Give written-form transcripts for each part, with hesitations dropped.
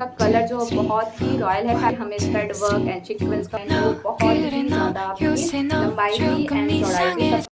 इसका कलर जो बहुत ही रॉयल है। हमें थ्रेड वर्क एंड सीक्वेंस का वो बहुत ही ज़्यादा आपकी लंबाई भी एंड चौड़ाई भी सब।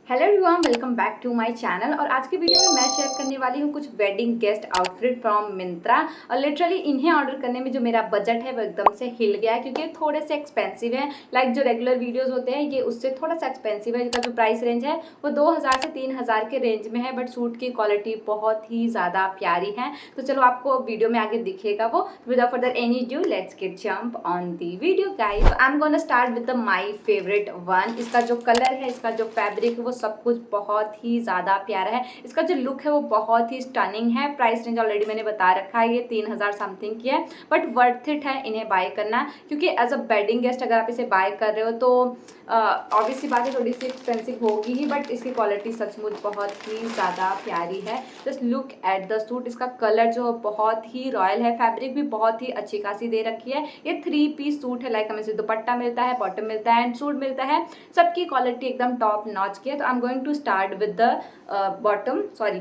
Hello everyone, welcome back to my channel. और आज की वीडियो में मैं शेयर करने वाली हूँ कुछ wedding guest outfit from Myntra. और लिटरली इन्हें ऑर्डर करने में जो मेरा बजट है वो एकदम से हिल गया है, क्योंकि थोड़े से एक्सपेंसिव है। लाइक जो रेगुलर वीडियोस होते हैं ये उससे थोड़ा सा एक्सपेंसिव है। इनका जो प्राइस रेंज है वो 2000 से 3000 के रेंज में है, बट सूट की क्वालिटी बहुत ही ज़्यादा प्यारी है। तो चलो आपको वीडियो में आगे दिखेगा वो। Without further any due let's get jump on the video guys. I am gonna start with the my favourite one. इसका जो कलर है, इसका जो फैब्रिक है, वो सब कुछ बहुत ही ज़्यादा प्यारा है। इसका जो लुक है वो बहुत ही स्टनिंग है। प्राइस रेंज ऑलरेडी मैंने बता रखा है, ये 3000 समथिंग की है, बट वर्थ इट है इन्हें बाय करना, क्योंकि एज अ वेडिंग गेस्ट अगर आप इसे बाय कर रहे हो तो ऑब्वियसली बात है थोड़ी सी एक्सपेंसिव होगी ही, बट इसकी क्वालिटी सचमुच बहुत ही ज़्यादा प्यारी है। Just look at the suit. इसका कलर जो बहुत ही रॉयल है, फैब्रिक भी बहुत ही अच्छी खासी दे रखी है। ये 3 पीस सूट है। लाइक हमें से दुपट्टा मिलता है, बॉटम मिलता है एंड सूट मिलता है। सबकी क्वालिटी एकदम टॉप नॉच की है। तो I am going to start with the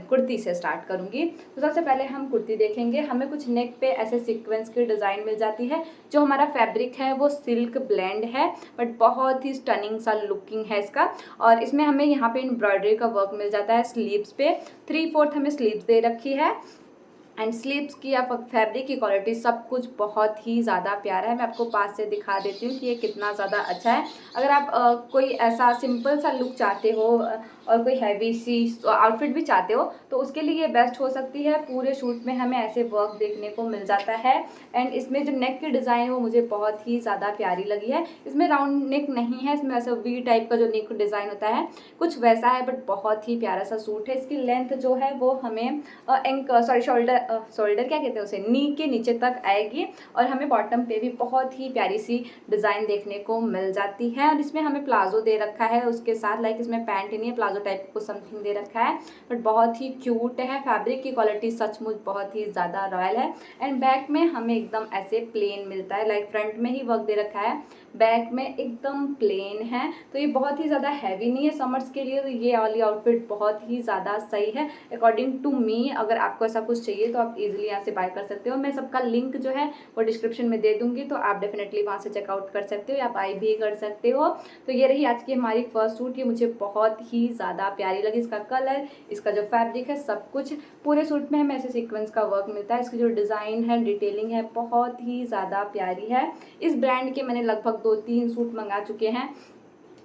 kurti से स्टार्ट करूंगी। तो सबसे पहले हम कुर्ती देखेंगे। हमें कुछ नेक पे ऐसे सीक्वेंस की डिज़ाइन मिल जाती है। जो हमारा फैब्रिक है वो सिल्क ब्लेंड है, बट बहुत ही स्टनिंग सा लुकिंग है इसका। और इसमें हमें यहाँ पे एम्ब्रॉयडरी का वर्क मिल जाता है स्लीव्स पे। 3/4 हमें स्लीव्स दे रखी है एंड स्लीव्स की या फैब्रिक की क्वालिटी सब कुछ बहुत ही ज़्यादा प्यारा है। मैं आपको पास से दिखा देती हूँ कि ये कितना ज़्यादा अच्छा है। अगर आप कोई ऐसा सिंपल सा लुक चाहते हो और कोई हैवी सी आउटफिट भी चाहते हो तो उसके लिए ये बेस्ट हो सकती है। पूरे शूट में हमें ऐसे वर्क देखने को मिल जाता है एंड इसमें जो नेक की डिज़ाइन है वो मुझे बहुत ही ज़्यादा प्यारी लगी है। इसमें राउंड नेक नहीं है, इसमें ऐसा वी टाइप का जो नेक डिज़ाइन होता है कुछ वैसा है, बट बहुत ही प्यारा सा सूट है। इसकी लेंथ जो है वो हमें शोल्डर क्या कहते हैं उसे, नी के नीचे तक आएगी। और हमें बॉटम पे भी बहुत ही प्यारी सी डिज़ाइन देखने को मिल जाती है। और इसमें हमें प्लाजो दे रखा है उसके साथ। लाइक इसमें पैंट नहीं है, प्लाजो टाइप को समथिंग दे रखा है, बट बहुत ही क्यूट है। फैब्रिक की क्वालिटी सचमुच बहुत ही ज़्यादा रॉयल है। एंड बैक में हमें एकदम ऐसे प्लेन मिलता है। लाइक फ्रंट में ही वर्क दे रखा है, बैक में एकदम प्लेन है। तो ये बहुत ही ज़्यादा हैवी नहीं है समर्स के लिए। तो ये वाली आउटफिट बहुत ही ज़्यादा सही है अकॉर्डिंग टू मी। अगर आपको ऐसा कुछ चाहिए तो आप इजीली यहाँ से बाय कर सकते हो। मैं सबका लिंक जो है वो डिस्क्रिप्शन में दे दूंगी, तो आप डेफिनेटली वहाँ से चेकआउट कर सकते हो या बाय भी कर सकते हो। तो ये रही आज की हमारी फर्स्ट सूट। ये मुझे बहुत ही ज़्यादा प्यारी लगी। इसका कलर, इसका जो फैब्रिक है, सब कुछ। पूरे सूट में हमें ऐसे सीक्वेंस का वर्क मिलता है। इसकी जो डिज़ाइन है, डिटेलिंग है, बहुत ही ज़्यादा प्यारी है। इस ब्रांड के मैंने लगभग 2-3 सूट मंगा चुके हैं,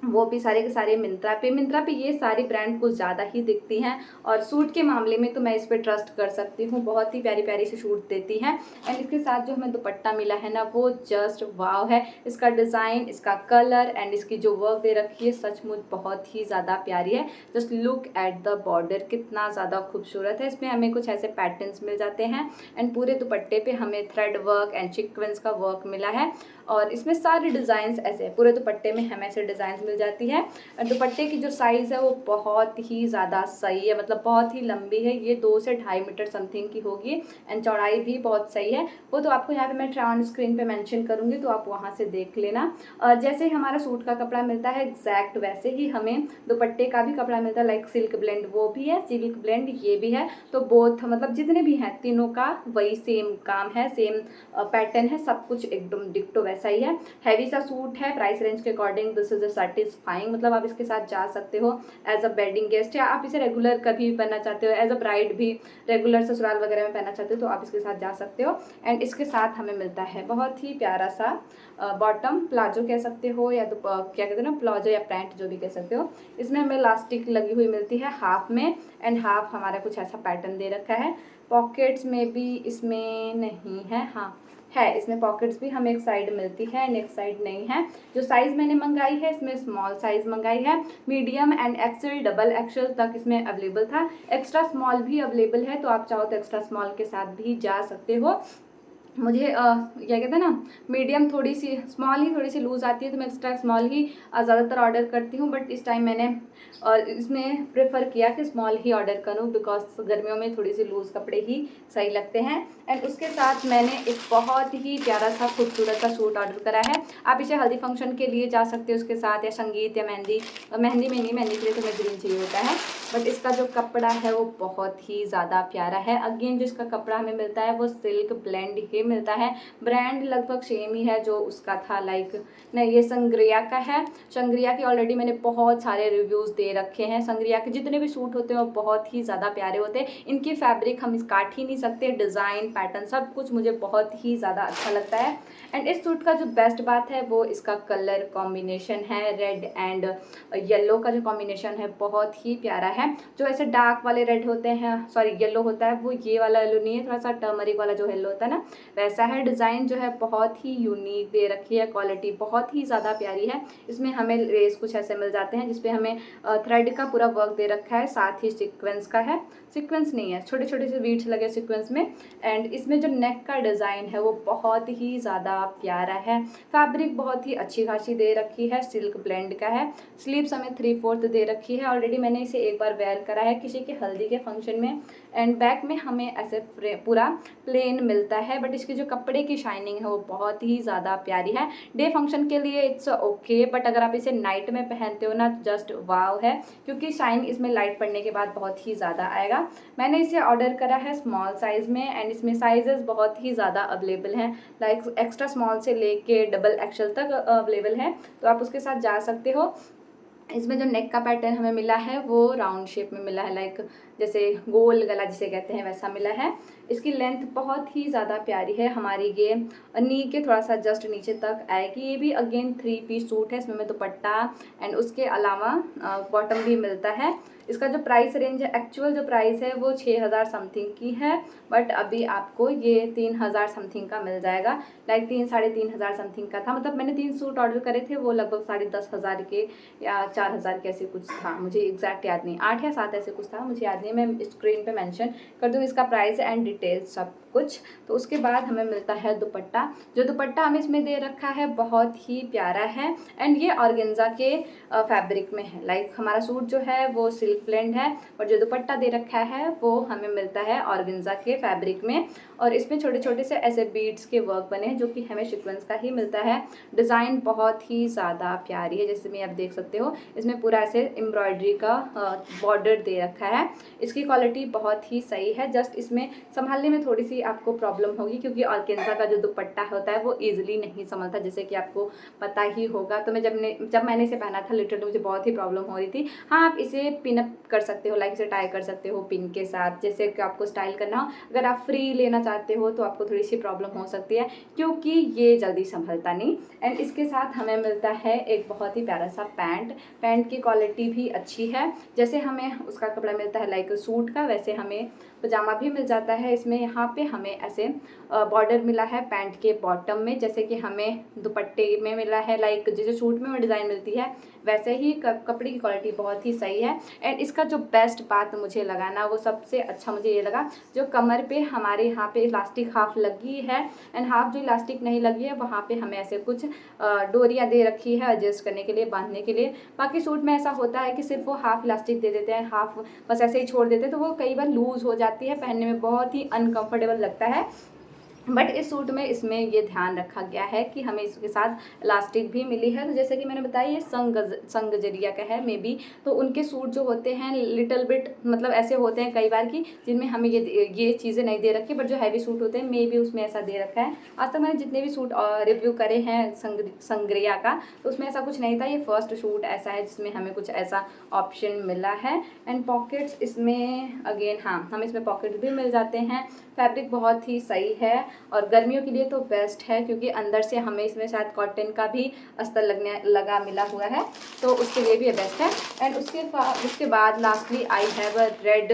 वो भी सारे के सारे मिंत्रा पे ये सारी ब्रांड कुछ ज़्यादा ही दिखती हैं। और सूट के मामले में तो मैं इस पर ट्रस्ट कर सकती हूँ। बहुत ही प्यारी प्यारी सी सूट देती हैं। एंड इसके साथ जो हमें दुपट्टा मिला है ना वो जस्ट वाव है। इसका डिज़ाइन, इसका कलर एंड इसकी जो वर्क दे रखी है सचमुच बहुत ही ज़्यादा प्यारी है। Just look at the border, कितना ज़्यादा खूबसूरत है। इसमें हमें कुछ ऐसे पैटर्न्स मिल जाते हैं एंड पूरे दुपट्टे पे हमें थ्रेड वर्क एंड सीक्वेंस का वर्क मिला है। और इसमें सारे डिज़ाइंस ऐसे, पूरे दुपट्टे में हमें ऐसे डिज़ाइंस मिल जाती है। दुपट्टे की जो साइज़ है वो बहुत ही ज़्यादा सही है, मतलब बहुत ही लंबी है। ये 2 से 2.5 मीटर समथिंग की होगी एंड चौड़ाई भी बहुत सही है। वो तो आपको यहाँ पे मैं ऑन स्क्रीन पे मेंशन करूँगी, तो आप वहाँ से देख लेना। जैसे ही हमारा सूट का कपड़ा मिलता है एग्जैक्ट वैसे ही हमें दुपट्टे का भी कपड़ा मिलता है। लाइक सिल्क ब्लेंड वो भी है, सिल्क ब्लेंड ये भी है। तो बोथ मतलब जितने भी हैं तीनों का वही सेम काम है, सेम पैटर्न है, सब कुछ एकदम डिक्टो वैसा ही है। हैवी सा सूट है। प्राइस रेंज के अकॉर्डिंग दिस इज सेटिस्फाइंग, मतलब आप इसके साथ जा सकते हो एज अ वेडिंग गेस्ट, या आप इसे रेगुलर कभी भी पहनना चाहते हो, एज अ ब्राइड भी रेगुलर ससुराल वगैरह में पहनना चाहते हो तो आप इसके साथ जा सकते हो। एंड इसके साथ हमें मिलता है बहुत ही प्यारा सा बॉटम, प्लाजो कह सकते हो या तो क्या कहते हैं ना, प्लाजो या पैंट जो भी कह सकते हो। इसमें हमें इलास्टिक लगी हुई मिलती है हाफ में एंड हाफ हमारा कुछ ऐसा पैटर्न दे रखा है। पॉकेट्स में भी इसमें नहीं है, हाँ है, इसमें पॉकेट्स भी हमें एक साइड मिलती है एंड एक साइड नहीं है। जो साइज़ मैंने मंगाई है इसमें स्मॉल साइज़ मंगाई है। Medium and XL, double XL तक इसमें अवेलेबल था। एक्स्ट्रा स्मॉल भी अवेलेबल है, तो आप चाहो तो एक्स्ट्रा स्मॉल के साथ भी जा सकते हो। मुझे क्या कहते हैं ना, मीडियम थोड़ी सी, स्मॉल ही थोड़ी सी लूज़ आती है, तो मैं एक्स्ट्रा स्मॉल ही ज़्यादातर ऑर्डर करती हूँ। बट इस टाइम मैंने इसमें प्रेफर किया कि स्मॉल ही ऑर्डर करूँ, बिकॉज गर्मियों में थोड़ी सी लूज़ कपड़े ही सही लगते हैं। एंड उसके साथ मैंने एक बहुत ही प्यारा सा खूबसूरत सा सूट ऑर्डर करा है। आप इसे हल्दी फंक्शन के लिए जा सकते हो उसके साथ, या संगीत या मेहंदी में नहीं, मेहंदी के लिए तो मैं ग्रीन चाहिए होता है। बट इसका जो कपड़ा है वो बहुत ही ज़्यादा प्यारा है। अगेन जो इसका कपड़ा हमें मिलता है वो सिल्क ब्लेंड ही मिलता है। ब्रांड लगभग सेम ही है जो उसका था, लाइक नहीं, ये संग्रिया का है। संग्रिया के ऑलरेडी मैंने बहुत सारे रिव्यूज़ दे रखे हैं। संग्रिया के जितने भी सूट होते हैं वो बहुत ही ज़्यादा प्यारे होते हैं। इनकी फैब्रिक हम काट ही नहीं सकते, डिज़ाइन पैटर्न सब कुछ मुझे बहुत ही ज़्यादा अच्छा लगता है। एंड इस सूट का जो बेस्ट बात है वो इसका कलर कॉम्बिनेशन है। रेड एंड येलो का जो कॉम्बिनेशन है बहुत ही प्यारा है। जो ऐसे डार्क वाले रेड होते हैं, सॉरी येलो होता है, वो ये वाला येलो नहीं है, थोड़ा सा टर्मरिक वाला जो येलो होता है ना वैसा है। डिज़ाइन जो है बहुत ही यूनिक दे रखी है, क्वालिटी बहुत ही ज़्यादा प्यारी है। इसमें हमें लेस कुछ ऐसे मिल जाते हैं जिसपे हमें थ्रेड का पूरा वर्क दे रखा है, साथ ही सीक्वेंस का है, सीक्वेंस नहीं है, छोटे छोटे से बीट्स लगे सीक्वेंस में। एंड इसमें जो नेक का डिज़ाइन है वो बहुत ही ज़्यादा प्यारा है। फैब्रिक बहुत ही अच्छी खासी दे रखी है, सिल्क ब्लेंड का है। स्लीव्स हमें 3/4 दे रखी है। ऑलरेडी मैंने इसे एक बार वेयर करा है किसी के हल्दी के फंक्शन में। एंड बैक में हमें ऐसे पूरा प्लेन मिलता है, बट इसकी जो कपड़े की शाइनिंग है वो बहुत ही ज़्यादा प्यारी है। डे फंक्शन के लिए इट्स ओके, बट अगर आप इसे नाइट में पहनते हो ना जस्ट वाव है, क्योंकि शाइन इसमें लाइट पड़ने के बाद बहुत ही ज़्यादा आएगा। मैंने इसे ऑर्डर करा है स्मॉल साइज़ में। एंड इसमें साइजेस बहुत ही ज़्यादा अवेलेबल हैं, लाइक एक्स्ट्रा स्मॉल से लेके डबल एक्सेल तक अवेलेबल है, तो आप उसके साथ जा सकते हो। इसमें जो नेक का पैटर्न हमें मिला है वो राउंड शेप में मिला है, लाइक जैसे गोल गला जिसे कहते हैं वैसा मिला है। इसकी लेंथ बहुत ही ज़्यादा प्यारी है, हमारी ये नी के थोड़ा सा जस्ट नीचे तक आएगी। ये भी अगेन 3 पीस सूट है, इसमें में दुपट्टा एंड उसके अलावा बॉटम भी मिलता है। इसका जो प्राइस रेंज है, एक्चुअल जो प्राइस है वो 6000 समथिंग की है, बट अभी आपको ये 3000 समथिंग का मिल जाएगा। लाइक 3-3.5 समथिंग का था, मतलब मैंने 3 सूट ऑर्डर करे थे, वो लगभग 10,500 के या 4000 के ऐसे कुछ था, मुझे एग्जैक्ट याद नहीं, 8 या 7 ऐसे कुछ था, मुझे याद नहीं। मैं स्क्रीन पे मेंशन कर दूँगी इसका प्राइस एंड डिटेल्स सब कुछ। तो उसके बाद हमें मिलता है दुपट्टा। जो दुपट्टा हमें इसमें दे रखा है बहुत ही प्यारा है एंड ये ऑर्गेन्जा के फैब्रिक में है। लाइक हमारा सूट जो है वो सिल्क ब्लेंड है और जो दुपट्टा दे रखा है वो हमें मिलता है ऑर्गेन्जा के फैब्रिक में। और इसमें छोटे छोटे से ऐसे बीड्स के वर्क बने हैं जो कि हमें सीक्वेंस का ही मिलता है। डिज़ाइन बहुत ही ज़्यादा प्यारी है, जैसे में आप देख सकते हो इसमें पूरा ऐसे एम्ब्रॉयडरी का बॉर्डर दे रखा है। इसकी क्वालिटी बहुत ही सही है, जस्ट इसमें संभालने में थोड़ी सी आपको प्रॉब्लम होगी क्योंकि ऑर्गेन्जा का जो दुपट्टा होता है वो ईजिली नहीं संभलता, जैसे कि आपको पता ही होगा। तो मैं जब मैंने इसे पहना था लिटरली मुझे बहुत ही प्रॉब्लम हो रही थी। हाँ, आप इसे पिन अप कर सकते हो, लाइक इसे टाई कर सकते हो पिन के साथ, जैसे कि आपको स्टाइल करना हो। अगर आप फ्री लेना चाहते हो तो आपको थोड़ी सी प्रॉब्लम हो सकती है क्योंकि ये जल्दी संभलता नहीं। एंड इसके साथ हमें मिलता है एक बहुत ही प्यारा सा पैंट की क्वालिटी भी अच्छी है। जैसे हमें उसका कपड़ा मिलता है लाइक सूट का, वैसे हमें पजामा भी मिल जाता है। इसमें यहाँ पे हमें ऐसे बॉर्डर मिला है पैंट के बॉटम में, जैसे कि हमें दुपट्टे में मिला है, लाइक जैसे सूट में डिज़ाइन मिलती है वैसे ही कपड़े की क्वालिटी बहुत ही सही है। एंड इसका जो बेस्ट बात मुझे लगा ना, वो सबसे अच्छा मुझे ये लगा, जो कमर पे हमारे यहाँ पे इलास्टिक हाफ लगी है एंड हाफ जो इलास्टिक नहीं लगी है वहाँ पे हमें ऐसे कुछ डोरियाँ दे रखी है एडजस्ट करने के लिए, बांधने के लिए। बाकी सूट में ऐसा होता है कि सिर्फ वो हाफ इलास्टिक दे देते हैं, हाफ बस ऐसे ही छोड़ देते हैं, तो वो कई बार लूज़ हो जाती है, पहनने में बहुत ही अनकंफर्टेबल लगता है। बट इस सूट में इसमें ये ध्यान रखा गया है कि हमें इसके साथ इलास्टिक भी मिली है। तो जैसे कि मैंने बताया ये संगजरिया का है मे बी, तो उनके सूट जो होते हैं लिटिल बिट मतलब ऐसे होते हैं कई बार की जिनमें हमें ये चीज़ें नहीं दे रखी, बट जो हैवी सूट होते हैं मे बी उसमें ऐसा दे रखा है। आज तक मैंने जितने भी सूट रिव्यू करे हैं संग्रिया का, तो उसमें ऐसा कुछ नहीं था। ये फर्स्ट सूट ऐसा है जिसमें हमें कुछ ऐसा ऑप्शन मिला है। एंड पॉकेट्स इसमें अगेन हाँ, हमें इसमें पॉकेट्स भी मिल जाते हैं। फैब्रिक बहुत ही सही है और गर्मियों के लिए तो बेस्ट है क्योंकि अंदर से हमें इसमें शायद कॉटन का भी अस्तर लगा मिला हुआ है, तो उसके लिए भी ये बेस्ट है। एंड उसके बाद lastly I have a red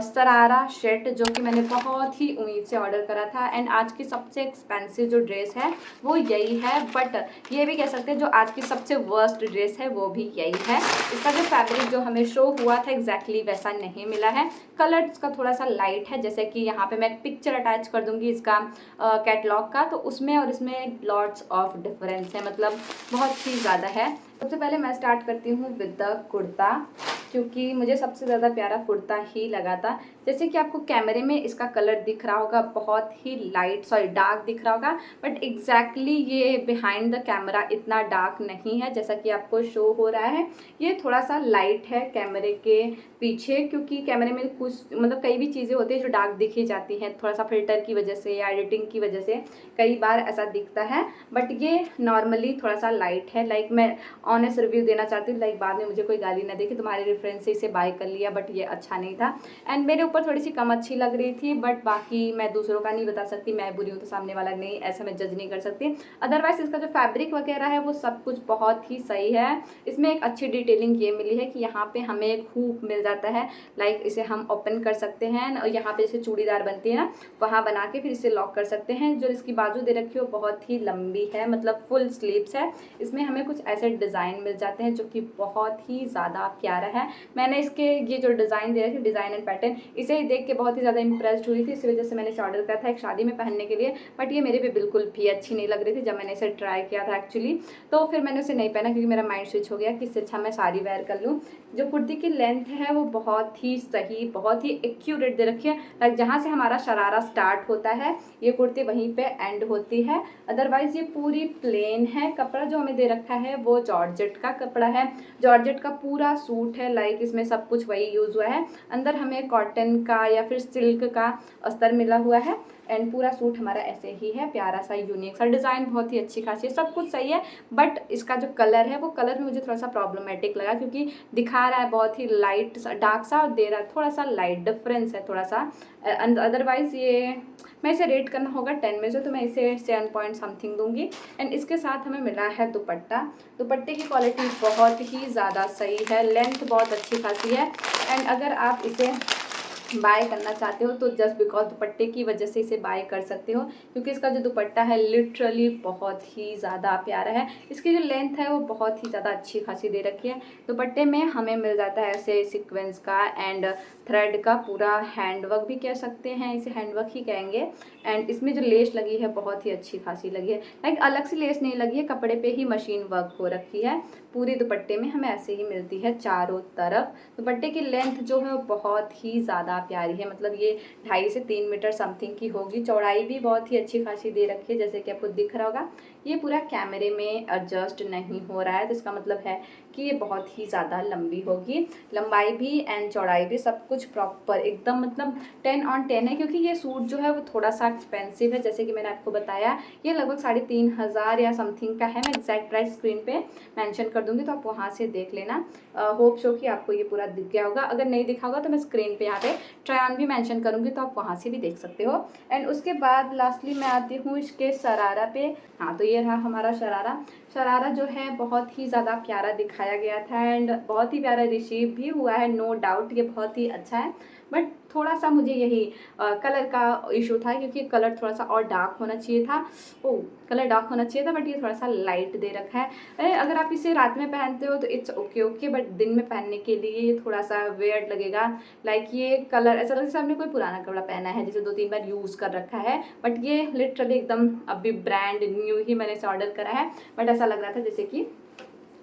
sharara set, जो कि मैंने बहुत ही उम्मीद से ऑर्डर करा था। एंड आज की सबसे एक्सपेंसिव जो ड्रेस है वो यही है, बट ये भी कह सकते हैं जो आज की सबसे वर्स्ट ड्रेस है वो भी यही है। इसका जो फैब्रिक जो हमें शो हुआ था एग्जैक्टली वैसा नहीं मिला है। कलर इसका थोड़ा सा लाइट है, जैसे कि यहाँ पे मैं एक पिक्चर अटैच कर दूंगी इसका कैटलॉग का, तो उसमें और इसमें लॉट्स ऑफ डिफरेंस है, मतलब बहुत ही ज़्यादा है। सबसे पहले मैं स्टार्ट करती हूँ विद द कुर्ता। क्योंकि मुझे सबसे ज़्यादा प्यारा कुर्ता ही लगा था। जैसे कि आपको कैमरे में इसका कलर दिख रहा होगा, बहुत ही डार्क दिख रहा होगा, बट एग्जैक्टली ये बिहाइंड द कैमरा इतना डार्क नहीं है जैसा कि आपको शो हो रहा है। ये थोड़ा सा लाइट है कैमरे के पीछे, क्योंकि कैमरे में कुछ मतलब कई भी चीज़ें होती है जो डार्क दिखी जाती हैं, थोड़ा सा फिल्टर की वजह से या एडिटिंग की वजह से कई बार ऐसा दिखता है, बट ये नॉर्मली थोड़ा सा लाइट है। लाइक मैं ऑनेस्ट रिव्यू देना चाहती हूँ, लाइक बाद में मुझे कोई गाली ना दे कि तुम्हारे रेफरेंस से इसे बाय कर लिया, बट ये अच्छा नहीं था एंड मेरे ऊपर थोड़ी सी कम अच्छी लग रही थी। बट बाकी मैं दूसरों का नहीं बता सकती, मैं बुरी हूँ तो सामने वाला नहीं, ऐसा मैं जज नहीं कर सकती। अदरवाइज इसका जो फैब्रिक वगैरह है वो सब कुछ बहुत ही सही है। इसमें एक अच्छी डिटेलिंग ये मिली है कि यहाँ पे हमें एक हुक मिल जाता है, लाइक इसे हम ओपन कर सकते हैं और यहाँ पे जैसे चूड़ीदार बनती है ना, वहाँ बना के फिर इसे लॉक कर सकते हैं। जो इसकी बाजू दे रखी है वो बहुत ही लंबी है, मतलब फुल स्लीव्स है। इसमें हमें कुछ ऐसे डिज़ाइन मिल जाते हैं जो कि बहुत ही ज़्यादा प्यारा है। मैंने इसके ये जो डिज़ाइन दे रखे, डिज़ाइन एंड पैटर्न, इसे ही देख के बहुत ही ज़्यादा इंप्रेस्ड हुई थी, इसी वजह से मैंने इसे ऑर्डर करा था एक शादी में पहनने के लिए। बट ये मेरे पे बिल्कुल भी अच्छी नहीं लग रही थी जब मैंने इसे ट्राई किया था एक्चुअली, तो फिर मैंने उसे नहीं पहना क्योंकि मेरा माइंड स्विच हो गया कि इससे अच्छा मैं साड़ी वेयर कर लूँ। जो कुर्ती की लेंथ है वो बहुत ही सही, बहुत ही एक्यूरेट दे रखी है। लाइक जहाँ से हमारा शरारा स्टार्ट होता है ये कुर्ती वहीं पे एंड होती है। अदरवाइज ये पूरी प्लेन है। कपड़ा जो हमें दे रखा है वो जॉर्जेट का कपड़ा है, जॉर्जेट का पूरा सूट है। लाइक इसमें सब कुछ वही यूज़ हुआ है। अंदर हमें कॉटन का या फिर सिल्क का अस्तर मिला हुआ है एंड पूरा सूट हमारा ऐसे ही है, प्यारा सा यूनिक सा डिज़ाइन, बहुत ही अच्छी खासी है, सब कुछ सही है। बट इसका जो कलर है वो कलर में मुझे थोड़ा सा प्रॉब्लमेटिक लगा, क्योंकि दिखा रहा है बहुत ही लाइट सा डार्क सा और दे रहा है थोड़ा सा लाइट, डिफरेंस है थोड़ा सा। अदरवाइज़ ये मैं इसे रेट करना होगा 10 में से, तो मैं इसे 7 पॉइंट समथिंग दूंगी। एंड इसके साथ हमें मिला है दुपट्टा। दुपट्टे की क्वालिटी बहुत ही ज़्यादा सही है, लेंथ बहुत अच्छी खासी है। एंड अगर आप इसे बाय करना चाहते हो तो जस्ट बिकॉज दुपट्टे की वजह से इसे बाय कर सकते हो, क्योंकि इसका जो दुपट्टा है लिटरली बहुत ही ज़्यादा प्यारा है। इसकी जो लेंथ है वो बहुत ही ज़्यादा अच्छी खासी दे रखी है। दुपट्टे में हमें मिल जाता है ऐसे सीक्वेंस का एंड थ्रेड का पूरा हैंडवर्क भी कह सकते हैं, इसे हैंडवर्क ही कहेंगे। एंड इसमें जो लेस लगी है बहुत ही अच्छी खासी लगी है, लाइक अलग से लेस नहीं लगी है, कपड़े पे ही मशीन वर्क हो रखी है। पूरे दुपट्टे में हमें ऐसे ही मिलती है चारों तरफ। दुपट्टे की लेंथ जो है वो बहुत ही ज़्यादा प्यारी है, मतलब ये 2.5 से 3 मीटर समथिंग की होगी। चौड़ाई भी बहुत ही अच्छी खासी दे रखी है, जैसे कि आपको दिख रहा होगा। ये पूरा कैमरे में एडजस्ट नहीं हो रहा है, तो इसका मतलब है कि ये बहुत ही ज़्यादा लंबी होगी। लंबाई भी एंड चौड़ाई भी सब कुछ प्रॉपर एकदम मतलब 10 on 10 है, क्योंकि ये सूट जो है वो थोड़ा सा एक्सपेंसिव है। जैसे कि मैंने आपको बताया ये लगभग 3,500 या समथिंग का है। मैं एग्जैक्ट प्राइस स्क्रीन पे मेंशन कर दूंगी, तो आप वहाँ से देख लेना। होप सो कि आपको ये पूरा दिख गया होगा। अगर नहीं दिखा होगा तो मैं स्क्रीन पे यहाँ पे ट्राई ऑन भी मेंशन करूँगी, तो आप वहाँ से भी देख सकते हो। एंड उसके बाद लास्टली मैं आती हूँ इसके शरारा पे। हाँ, तो ये रहा हमारा शरारा। शरारा जो है बहुत ही ज़्यादा प्यारा दिखाया गया था एंड बहुत ही प्यारा रिसीव भी हुआ है, नो डाउट ये बहुत ही अच्छा है। बट थोड़ा सा मुझे यही कलर का इशू था, क्योंकि कलर थोड़ा सा और डार्क होना चाहिए था। कलर डार्क होना चाहिए था, बट ये थोड़ा सा लाइट दे रखा है। अगर आप इसे रात में पहनते हो तो इट्स ओके, बट दिन में पहनने के लिए ये थोड़ा सा वियर्ड लगेगा। लाइक ये कलर ऐसा लगता है जैसे आपने कोई पुराना कपड़ा पहना है, जैसे 2-3 बार यूज़ कर रखा है। बट ये लिटरली एकदम अभी ब्रांड न्यू ही मैंने इसे ऑर्डर करा है, बट ऐसा लग रहा था जैसे कि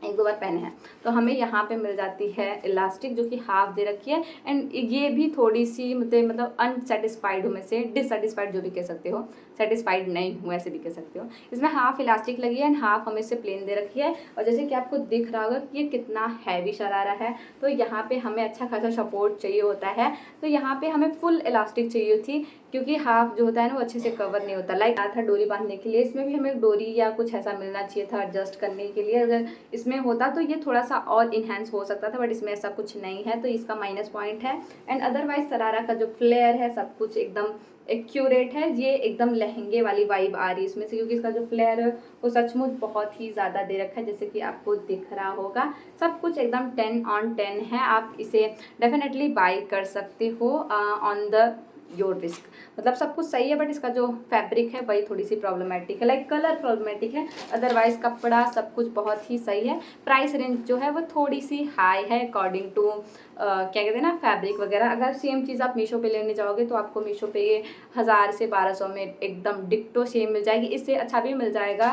1-2 बार पहने हैं। तो हमें यहाँ पे मिल जाती है इलास्टिक, जो कि हाफ दे रखी है। एंड ये भी थोड़ी सी मतलब अनसेटिस्फाइड हूँ मैं से, डिससेटिस्फाइड जो भी कह सकते हो, सेटिस्फाइड नहीं हूँ ऐसे भी कह सकते हो। इसमें हाफ इलास्टिक लगी है एंड हाफ हमें से प्लेन दे रखी है। और जैसे कि आपको दिख रहा होगा कि ये कितना हैवी शरारा है, तो यहाँ पे हमें अच्छा खासा सपोर्ट चाहिए होता है। तो यहाँ पे हमें फुल इलास्टिक चाहिए थी, क्योंकि हाफ जो होता है ना वो अच्छे से कवर नहीं होता। लाइक था डोरी बांधने के लिए, इसमें भी हमें डोरी या कुछ ऐसा मिलना चाहिए था एडजस्ट करने के लिए। अगर इसमें होता तो ये थोड़ा सा और इन्हेंस हो सकता था, बट इसमें ऐसा कुछ नहीं है, तो इसका माइनस पॉइंट है। एंड अदरवाइज शरारा का जो फ्लेयर है सब कुछ एकदम एक्यूरेट है। ये एकदम लहंगे वाली वाइब आ रही है इसमें से, क्योंकि इसका जो फ्लेयर है वो सचमुच बहुत ही ज़्यादा दे रखा है, जैसे कि आपको दिख रहा होगा। सब कुछ एकदम 10 on 10 है। आप इसे डेफिनेटली बाई कर सकते हो ऑन द योर रिस्क। मतलब सब कुछ सही है, बट इसका जो फैब्रिक है वही थोड़ी सी प्रॉब्लमेटिक है, लाइक कलर प्रॉब्लमेटिक है। अदरवाइज कपड़ा सब कुछ बहुत ही सही है। प्राइस रेंज जो है वो थोड़ी सी हाई है अकॉर्डिंग टू क्या कहते हैं ना, फैब्रिक वगैरह। अगर सेम चीज़ आप मीशो पे लेने जाओगे तो आपको मीशो पे ये 1000 से 1200 में एकदम डिक्टो सेम मिल जाएगी, इससे अच्छा भी मिल जाएगा,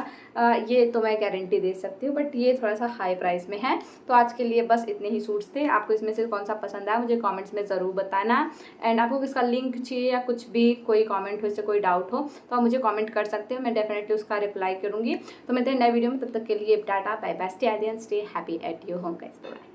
ये तो मैं गारंटी दे सकती हूँ, बट ये थोड़ा सा हाई प्राइस में है। तो आज के लिए बस इतने ही सूट्स थे। आपको इसमें से कौन सा पसंद आया मुझे कमेंट्स में ज़रूर बताना। एंड आपको इसका लिंक चाहिए या कुछ भी कोई कमेंट हो, इससे कोई डाउट हो तो आप मुझे कमेंट कर सकते हो, मैं डेफिनेटली उसका रिप्लाई करूँगी। तो मिलते हैं नए वीडियो में, तब तक के लिए tata bye bye, stay healthy and stay happy at your home guys. Bye.